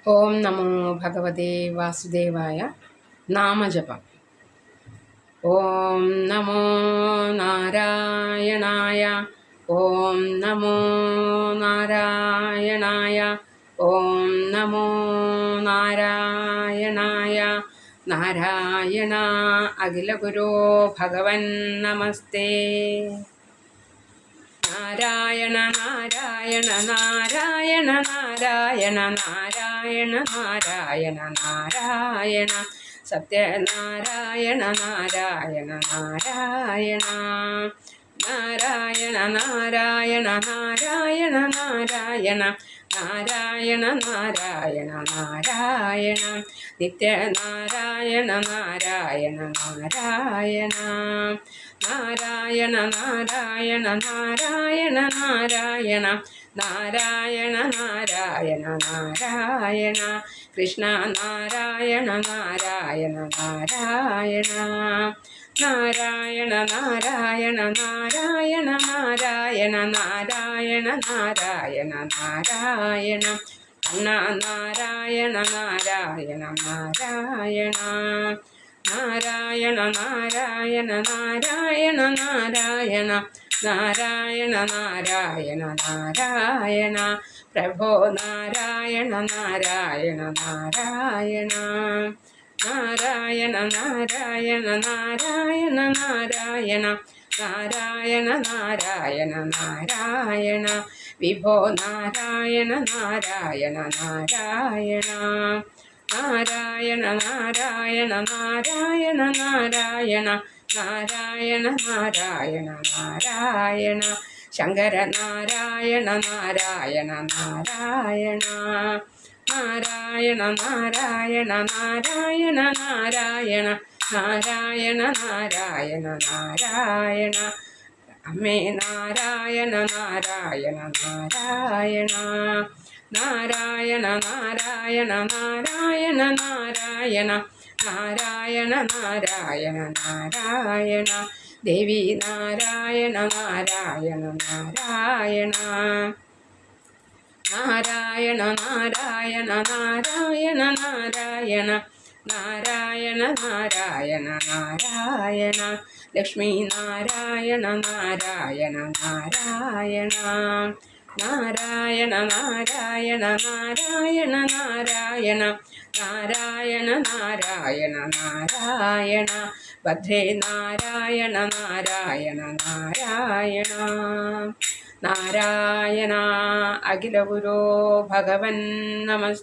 ഓം നമോ ഭഗവതേ വാസുദേവായ. നാമജപം. ഓം നമോ നാരായണായ. ഓം നമോ നാരായണായ. ഓം നമോ നാരായണായ. നാരായണ അഖിലഗുരോ ഭഗവൻ നമസ്തേ. നാരായണ നാരായണ നാരായണ നാരായണ നാരായണ നാരായണ നാരായണ സത്യനാരായണ നാരായണ നാരായണ നാരായണ നാരായണ നാരായണ നാരായണ നാരായണ നാരായണ നാരായണ നിത്യനാരായണ നാരായണ നാരായണ നാരായണ നാരായണ നാരായണ നാരായണ നാരായണ നാരായണ നാരായണ കൃഷ്ണ നാരായണ നാരായണ നാരായണ നാരായണ നാരായണ നാരായണ നാരായണ നാരായണ നാരായണ നാരായണ കണ്ണ നാരായണ നാരായണ നാരായണ നാരായണ നാരായണ നാരായണ നാരായണ നാരായണ നാരായണ നാരായണ പ്രഭോ നാരായണ നാരായണ നാരായണ നാരായണ നാരായണ നാരായണ നാരായണ നാരായണ നാരായണ നാരായണ വിഭോ നാരായണ നാരായണ നാരായണ നാരായണ നാരായണ നാരായണ നാരായണ നാരായണ നാരായണ നാരായണ ശങ്കര നാരായണ നാരായണ നാരായണ നാരായണ നാരായണ നാരായണ നാരായണ നാരായണ നാരായണ നാരായണ അമ്മേ നാരായണ നാരായണ നാരായണ നാരായണ നാരായണ നാരായണ നാരായണ നാരായണ നാരായണ നാരായണ ദേവി നാരായണ നാരായണ നാരായണ നാരായണ നാരായണ നാരായണ നാരായണ നാരായണ നാരായണ നാരായണ ലക്ഷ്മി നാരായണ നാരായണ നാരായണ നാരായണ നാരായണ നാരായണ നാരായണ നാരായണ നാരായണ നാരായണ ഭദ്രേ നാരായണ നാരായണ നാരായണ നാരായണ അഖിലഗുരോ ഭഗവൻ നമസ്തേ.